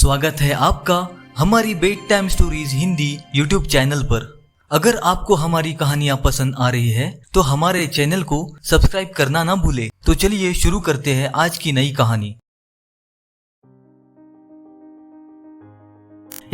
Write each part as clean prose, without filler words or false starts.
स्वागत है आपका हमारी bed time stories Hindi YouTube channel पर। अगर आपको हमारी कहानियां पसंद आ रही है तो हमारे चैनल को सब्सक्राइब करना ना भूले। तो चलिए शुरू करते हैं आज की नई कहानी।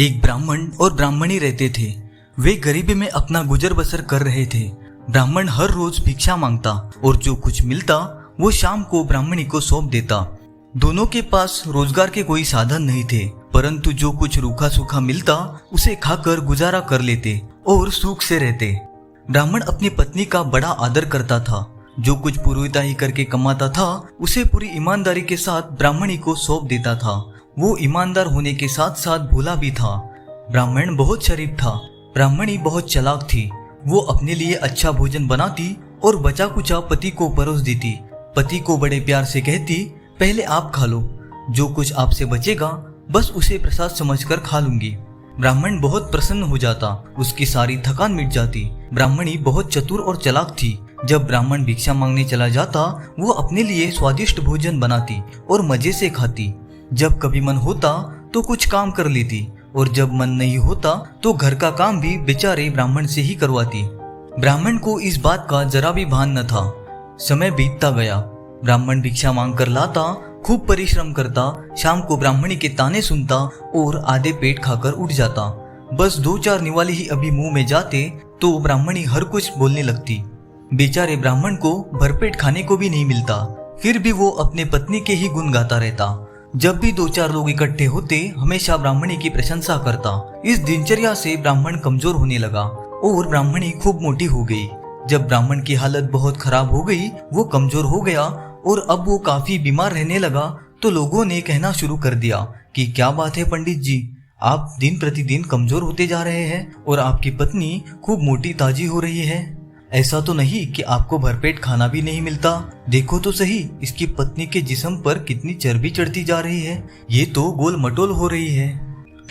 एक ब्राह्मण और ब्राह्मणी रहते थे। वे गरीबी में अपना गुजर बसर कर रहे थे। ब्राह्मण हर रोज भिक्षा मांगता और जो कुछ मिलता वो शाम को ब्राह्मणी को सौंप देता। दोनों के पास रोजगार के कोई साधन नहीं थे, परंतु जो कुछ रूखा सूखा मिलता उसे खाकर गुजारा कर लेते और सुख से रहते। ब्राह्मण अपनी पत्नी का बड़ा आदर करता था। जो कुछ पुरोहिताई करके कमाता था उसे पूरी ईमानदारी के साथ ब्राह्मणी को सौंप देता था। वो ईमानदार होने के साथ साथ भोला भी था। ब्राह्मण बहुत शरीफ था। ब्राह्मणी बहुत चालाक थी। वो अपने लिए अच्छा भोजन बनाती और बचा कुचा पति को परोस देती। पति को बड़े प्यार से कहती, पहले आप खा लो, जो कुछ आपसे बचेगा बस उसे प्रसाद समझकर खा लूंगी। ब्राह्मण बहुत प्रसन्न हो जाता, उसकी सारी थकान मिट जाती। ब्राह्मणी बहुत चतुर और चालाक थी। जब ब्राह्मण भिक्षा मांगने चला जाता वो अपने लिए स्वादिष्ट भोजन बनाती और मजे से खाती। जब कभी मन होता तो कुछ काम कर लेती और जब मन नहीं होता तो घर का काम भी बेचारे ब्राह्मण से ही करवाती। ब्राह्मण को इस बात का जरा भी भान न था। समय बीतता गया। ब्राह्मण भिक्षा मांग कर लाता, खूब परिश्रम करता, शाम को ब्राह्मणी के ताने सुनता और आधे पेट खाकर उठ जाता। बस 2-4 निवाले ही अभी मुंह में जाते तो ब्राह्मणी हर कुछ बोलने लगती। बेचारे ब्राह्मण को भरपेट खाने को भी नहीं मिलता, फिर भी वो अपने पत्नी के ही गुण गाता रहता। जब भी 2-4 लोग इकट्ठे होते हमेशा ब्राह्मणी की प्रशंसा करता। इस दिनचर्या से ब्राह्मण कमजोर होने लगा और ब्राह्मणी खूब मोटी हो गई। जब ब्राह्मण की हालत बहुत खराब हो गई, वो कमजोर हो गया और अब वो काफी बीमार रहने लगा, तो लोगों ने कहना शुरू कर दिया कि क्या बात है पंडित जी, आप दिन प्रतिदिन कमजोर होते जा रहे हैं और आपकी पत्नी खूब मोटी ताजी हो रही है। ऐसा तो नहीं कि आपको भरपेट खाना भी नहीं मिलता। देखो तो सही, इसकी पत्नी के जिस्म पर कितनी चर्बी चढ़ती जा रही है, ये तो गोल मटोल हो रही है।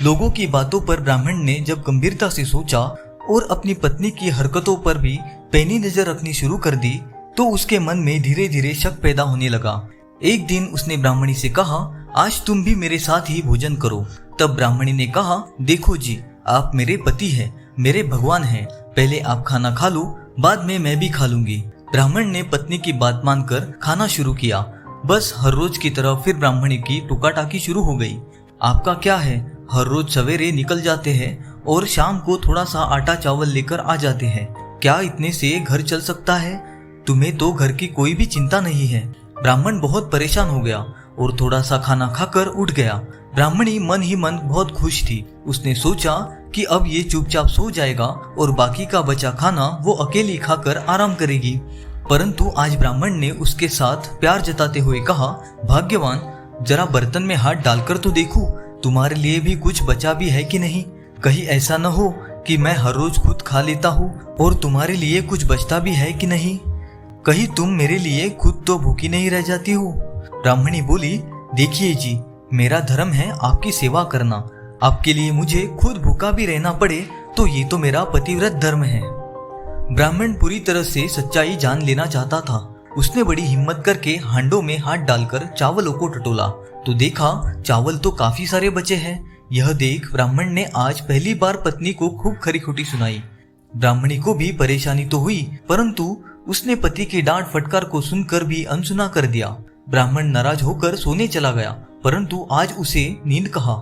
लोगों की बातों पर ब्राह्मण ने जब गंभीरता से सोचा और अपनी पत्नी की हरकतों पर भी पैनी नजर रखनी शुरू कर दी तो उसके मन में धीरे धीरे शक पैदा होने लगा। एक दिन उसने ब्राह्मणी से कहा, आज तुम भी मेरे साथ ही भोजन करो। तब ब्राह्मणी ने कहा, देखो जी, आप मेरे पति हैं, मेरे भगवान हैं, पहले आप खाना खा लो, बाद में मैं भी खा लूंगी। ब्राह्मण ने पत्नी की बात मानकर खाना शुरू किया। बस हर रोज की तरह फिर ब्राह्मणी की टोका टाकी शुरू हो गई। आपका क्या है, हर रोज सवेरे निकल जाते हैं और शाम को थोड़ा सा आटा चावल लेकर आ जाते हैं, क्या इतने से घर चल सकता है? तुम्हें तो घर की कोई भी चिंता नहीं है। ब्राह्मण बहुत परेशान हो गया और थोड़ा सा खाना खाकर उठ गया। ब्राह्मणी मन ही मन बहुत खुश थी। उसने सोचा कि अब ये चुपचाप सो जाएगा और बाकी का बचा खाना वो अकेली खाकर आराम करेगी। परंतु आज ब्राह्मण ने उसके साथ प्यार जताते हुए कहा, भाग्यवान, जरा बर्तन में हाथ डालकर तो देखो, तुम्हारे लिए भी कुछ बचा भी है कि नहीं। कहीं ऐसा न हो कि मैं हर रोज खुद खा लेता हूँ और तुम्हारे लिए कुछ बचता भी है कि नहीं। कहीं तुम मेरे लिए खुद तो भूखी नहीं रह जाती हो। ब्राह्मणी बोली, देखिए जी, मेरा धर्म है आपकी सेवा करना। आपके लिए मुझे खुद भूखा भी रहना पड़े तो ये तो मेरा पतिव्रत धर्म है। ब्राह्मण पूरी तरह से सच्चाई जान लेना चाहता था। उसने बड़ी हिम्मत करके हांडों में हाथ डालकर चावलों को टटोला तो देखा चावल तो काफी सारे बचे हैं। यह देख ब्राह्मण ने आज पहली बार पत्नी को खूब खरी खोटी सुनाई। ब्राह्मणी को भी परेशानी तो हुई, परंतु उसने पति की डांट फटकार को सुनकर भी अनसुना कर दिया। ब्राह्मण नाराज होकर सोने चला गया, परंतु आज उसे नींद कहा।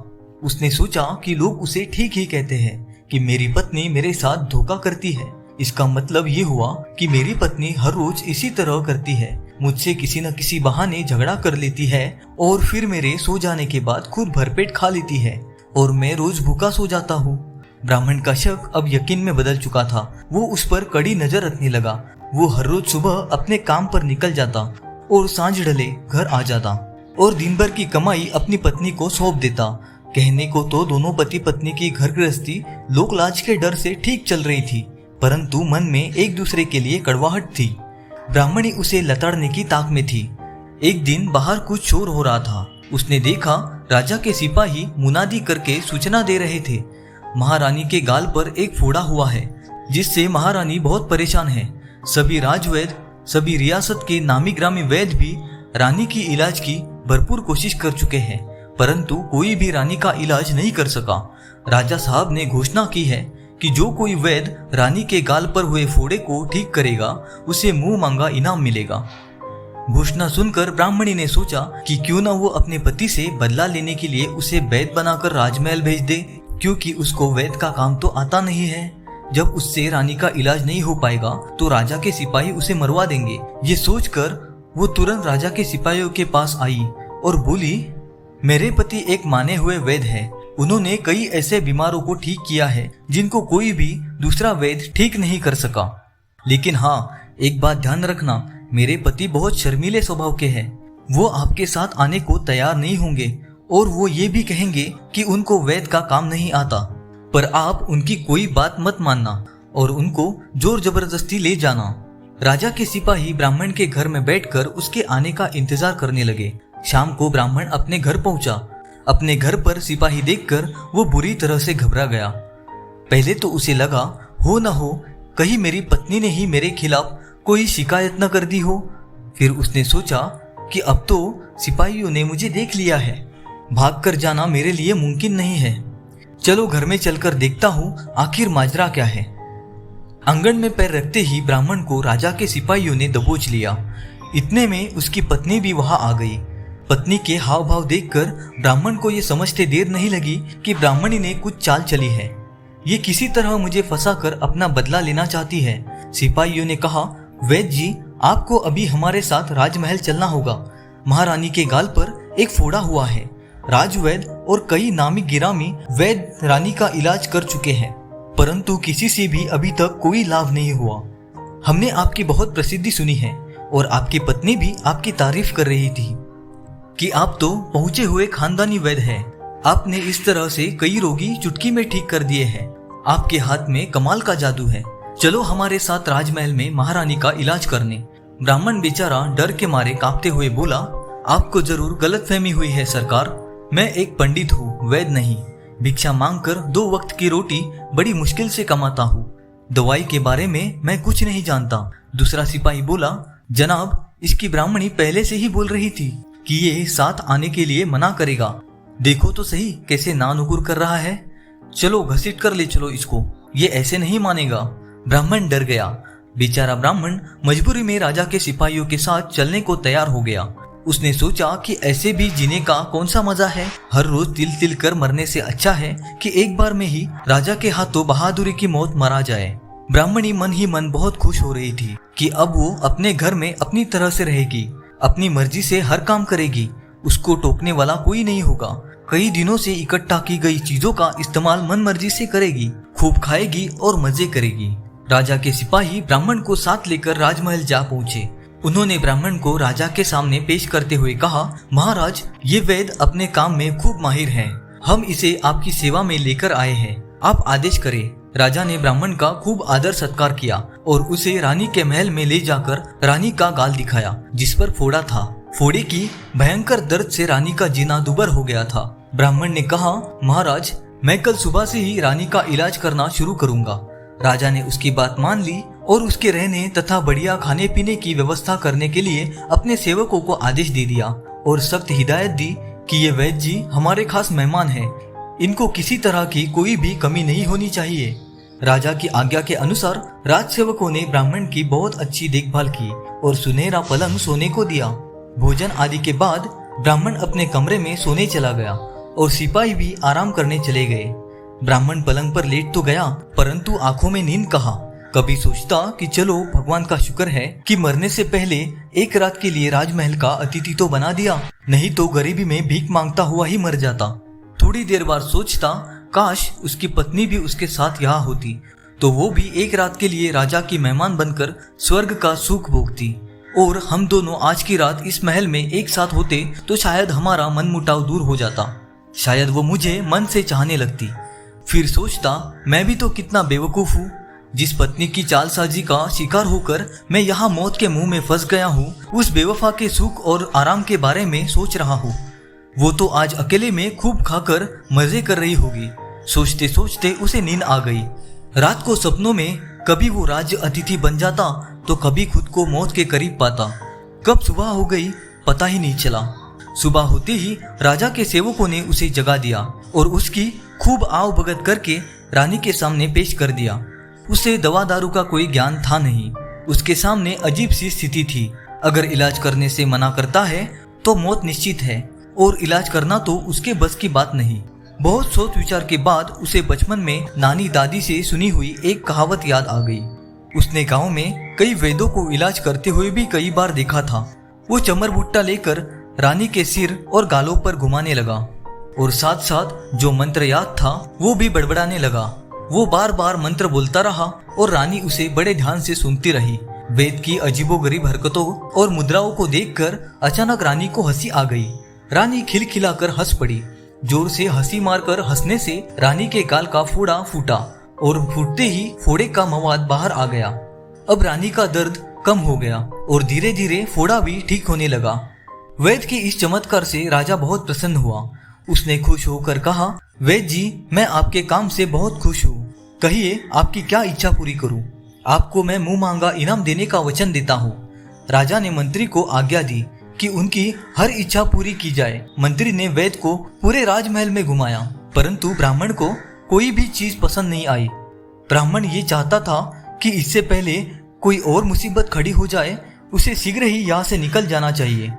उसने सोचा कि लोग उसे ठीक ही कहते हैं कि मेरी पत्नी मेरे साथ धोखा करती है। इसका मतलब ये हुआ कि मेरी पत्नी हर रोज इसी तरह करती है, मुझसे किसी न किसी बहाने झगड़ा कर लेती है और फिर मेरे सो जाने के बाद खुद भरपेट खा लेती है और मैं रोज भूखा सो जाता हूँ। ब्राह्मण का शक अब यकीन में बदल चुका था। वो उस पर कड़ी नजर रखने लगा। वो हर रोज सुबह अपने काम पर निकल जाता और सांझ ढले घर आ जाता और दिन भर की कमाई अपनी पत्नी को सौंप देता। कहने को तो दोनों पति पत्नी की घर गृहस्थी लोक लाज के डर से ठीक चल रही थी, परंतु मन में एक दूसरे के लिए कड़वाहट थी। ब्राह्मणी उसे लताड़ने की ताक में थी। एक दिन बाहर कुछ शोर हो रहा था। उसने देखा राजा के सिपाही मुनादी करके सूचना दे रहे थे। महारानी के गाल पर एक फोड़ा हुआ है, जिससे महारानी बहुत परेशान है। सभी राजवैद्य, सभी रियासत के नामी ग्रामी वैद्य भी रानी की इलाज की भरपूर कोशिश कर चुके हैं, परंतु कोई भी रानी का इलाज नहीं कर सका। राजा साहब ने घोषणा की है कि जो कोई वैद्य रानी के गाल पर हुए फोड़े को ठीक करेगा उसे मुंह मांगा इनाम मिलेगा। घोषणा सुनकर ब्राह्मणी ने सोचा कि क्यों ना वो अपने पति से बदला लेने के लिए उसे वैद्य बनाकर राजमहल भेज दे, क्योंकि उसको वैद्य का काम तो आता नहीं है। जब उससे रानी का इलाज नहीं हो पाएगा तो राजा के सिपाही उसे मरवा देंगे। ये सोचकर वो तुरंत राजा के सिपाहियों के पास आई और बोली, मेरे पति एक माने हुए वैद्य है। उन्होंने कई ऐसे बीमारों को ठीक किया है जिनको कोई भी दूसरा वैद्य ठीक नहीं कर सका। लेकिन हाँ, एक बात ध्यान रखना, मेरे पति बहुत शर्मीले स्वभाव के हैं। वो आपके साथ आने को तैयार नहीं होंगे और वो ये भी कहेंगे कि उनको वैद्य का काम नहीं आता। पर आप उनकी कोई बात मत मानना और उनको जोर जबरदस्ती ले जाना। राजा के सिपाही ब्राह्मण के घर में बैठकर उसके आने का इंतजार करने लगे। शाम को ब्राह्मण अपने घर पहुंचा। अपने घर पर सिपाही देखकर वो बुरी तरह से घबरा गया। पहले तो उसे लगा हो न हो कहीं मेरी पत्नी ने ही मेरे खिलाफ कोई शिकायत न कर दी हो। फिर उसने सोचा कि अब तो सिपाहियों ने मुझे देख लिया है, भागकर जाना मेरे लिए मुमकिन नहीं है। चलो घर में चलकर देखता हूँ आखिर माजरा क्या है। आंगन में पैर रखते ही ब्राह्मण को राजा के सिपाहियों ने दबोच लिया। इतने में उसकी पत्नी भी वहां आ गई। पत्नी के हाव भाव देखकर ब्राह्मण को ये समझते देर नहीं लगी कि ब्राह्मणी ने कुछ चाल चली है। ये किसी तरह मुझे फंसाकर अपना बदला लेना चाहती है। सिपाहियों ने कहा, वैद्य जी, आपको अभी हमारे साथ राजमहल चलना होगा। महारानी के गाल पर एक फोड़ा हुआ है। राजवैद्य और कई नामी गिरामी वैद्य रानी का इलाज कर चुके हैं, परंतु किसी से भी अभी तक कोई लाभ नहीं हुआ। हमने आपकी बहुत प्रसिद्धि सुनी है और आपकी पत्नी भी आपकी तारीफ कर रही थी कि आप तो पहुंचे हुए खानदानी वैद्य हैं। आपने इस तरह से कई रोगी चुटकी में ठीक कर दिए हैं। आपके हाथ में कमाल का जादू है। चलो हमारे साथ राजमहल में महारानी का इलाज करने। ब्राह्मण बेचारा डर के मारे कांपते हुए बोला, आपको जरूर गलतफहमी हुई है सरकार। मैं एक पंडित हूँ, वैद्य नहीं। भिक्षा मांगकर 2 वक्त की रोटी बड़ी मुश्किल से कमाता हूँ। दवाई के बारे में मैं कुछ नहीं जानता। दूसरा सिपाही बोला, जनाब, इसकी ब्राह्मणी पहले से ही बोल रही थी कि ये साथ आने के लिए मना करेगा। देखो तो सही कैसे नानुकुर कर रहा है। चलो घसीट कर ले चलो इसको, ये ऐसे नहीं मानेगा। ब्राह्मण डर गया। बेचारा ब्राह्मण मजबूरी में राजा के सिपाहियों के साथ चलने को तैयार हो गया। उसने सोचा कि ऐसे भी जीने का कौन सा मजा है। हर रोज तिल तिल कर मरने से अच्छा है कि एक बार में ही राजा के हाथों बहादुरी की मौत मरा जाए। ब्राह्मणी मन ही मन बहुत खुश हो रही थी कि अब वो अपने घर में अपनी तरह से रहेगी, अपनी मर्जी से हर काम करेगी। उसको टोकने वाला कोई नहीं होगा। कई दिनों से इकट्ठा की गई चीजों का इस्तेमाल मन मर्जी से करेगी, खूब खाएगी और मजे करेगी। राजा के सिपाही ब्राह्मण को साथ लेकर राजमहल जा पहुंचे। उन्होंने ब्राह्मण को राजा के सामने पेश करते हुए कहा, महाराज, ये वैद्य अपने काम में खूब माहिर हैं। हम इसे आपकी सेवा में लेकर आए हैं। आप आदेश करें। राजा ने ब्राह्मण का खूब आदर सत्कार किया और उसे रानी के महल में ले जाकर रानी का गाल दिखाया जिस पर फोड़ा था। फोड़े की भयंकर दर्द से रानी का जीना दुबर हो गया था। ब्राह्मण ने कहा, महाराज, मैं कल सुबह से ही रानी का इलाज करना शुरू करूंगा। राजा ने उसकी बात मान ली और उसके रहने तथा बढ़िया खाने पीने की व्यवस्था करने के लिए अपने सेवकों को आदेश दे दिया और सख्त हिदायत दी कि ये वैद्य जी हमारे खास मेहमान हैं। इनको किसी तरह की कोई भी कमी नहीं होनी चाहिए। राजा की आज्ञा के अनुसार राजसेवकों ने ब्राह्मण की बहुत अच्छी देखभाल की और सुनहरा पलंग सोने को दिया। भोजन आदि के बाद ब्राह्मण अपने कमरे में सोने चला गया और सिपाही भी आराम करने चले गए। ब्राह्मण पलंग पर लेट तो गया, परंतु आंखों में नींद कहाँ। कभी सोचता कि चलो भगवान का शुक्र है कि मरने से पहले एक रात के लिए राजमहल का अतिथि तो बना दिया, नहीं तो गरीबी में भीख मांगता हुआ ही मर जाता। थोड़ी देर बाद सोचता, काश उसकी पत्नी भी उसके साथ यहाँ होती तो वो भी एक रात के लिए राजा की मेहमान बनकर स्वर्ग का सुख भोगती और हम दोनों आज की रात इस महल में एक साथ होते तो शायद हमारा मनमुटाव दूर हो जाता। शायद वो मुझे मन से चाहने लगती। फिर सोचता, मैं भी तो कितना बेवकूफ हूँ। जिस पत्नी की चालसाजी का शिकार होकर मैं यहाँ मौत के मुंह में फंस गया हूँ, उस बेवफा के सुख और आराम के बारे में सोच रहा हूँ। वो तो आज अकेले में खूब खाकर मजे कर रही होगी। सोचते सोचते उसे नींद आ गई। रात को सपनों में कभी वो राज्य अतिथि बन जाता तो कभी खुद को मौत के करीब पाता। कब सुबह हो गई पता ही नहीं चला। सुबह होते ही राजा के सेवकों ने उसे जगा दिया और उसकी खूब आव भगत करके रानी के सामने पेश कर दिया। उसे दवा दारू का कोई ज्ञान था नहीं। उसके सामने अजीब सी स्थिति थी। अगर इलाज करने से मना करता है तो मौत निश्चित है और इलाज करना तो उसके बस की बात नहीं। बहुत सोच विचार के बाद उसे बचपन में नानी दादी से सुनी हुई एक कहावत याद आ गई। उसने गांव में कई वैद्यों को इलाज करते हुए भी कई बार देखा था। वो चमर भुट्टा लेकर रानी के सिर और गालों पर घुमाने लगा और साथ साथ जो मंत्र याद था वो भी बड़बड़ाने लगा। वो बार बार मंत्र बोलता रहा और रानी उसे बड़े ध्यान से सुनती रही। वैद्य की अजीबोगरीब हरकतों और मुद्राओं को देखकर अचानक रानी को हंसी आ गई। रानी खिलखिलाकर हंस पड़ी। जोर से हंसी मारकर हंसने से रानी के गाल का फोड़ा फूटा और फूटते ही फोड़े का मवाद बाहर आ गया। अब रानी का दर्द कम हो गया और धीरे धीरे फोड़ा भी ठीक होने लगा। वैद्य के इस चमत्कार से राजा बहुत प्रसन्न हुआ। उसने खुश होकर कहा, वैद्य जी, मैं आपके काम से बहुत खुश हूँ। कहिए आपकी क्या इच्छा पूरी करूँ? आपको मैं मुंह मांगा इनाम देने का वचन देता हूँ। राजा ने मंत्री को आज्ञा दी कि उनकी हर इच्छा पूरी की जाए। मंत्री ने वैद्य को पूरे राजमहल में घुमाया, परंतु ब्राह्मण को कोई भी चीज पसंद नहीं आई। ब्राह्मण ये चाहता था कि इससे पहले कोई और मुसीबत खड़ी हो जाए उसे शीघ्र ही यहाँ से निकल जाना चाहिए।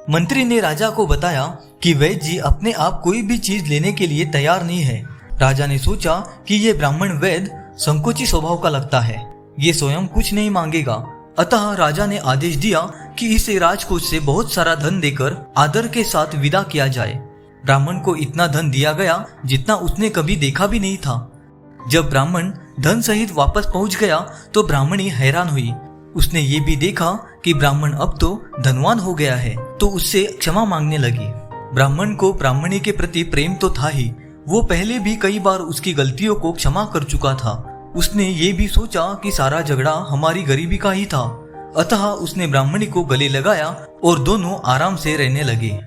मंत्री ने राजा को बताया कि वैद्य जी अपने आप कोई भी चीज लेने के लिए तैयार नहीं है। राजा ने सोचा कि ये ब्राह्मण वैद्य संकोची स्वभाव का लगता है, ये स्वयं कुछ नहीं मांगेगा। अतः राजा ने आदेश दिया कि इसे राजकोष से बहुत सारा धन देकर आदर के साथ विदा किया जाए। ब्राह्मण को इतना धन दिया गया जितना उसने कभी देखा भी नहीं था। जब ब्राह्मण धन सहित वापस पहुंच गया तो ब्राह्मणी हैरान हुई। उसने ये भी देखा कि ब्राह्मण अब तो धनवान हो गया है, तो उससे क्षमा मांगने लगी। ब्राह्मण को ब्राह्मणी के प्रति प्रेम तो था ही, वो पहले भी कई बार उसकी गलतियों को क्षमा कर चुका था। उसने ये भी सोचा कि सारा झगड़ा हमारी गरीबी का ही था, अतः उसने ब्राह्मणी को गले लगाया और दोनों आराम से रहने लगे।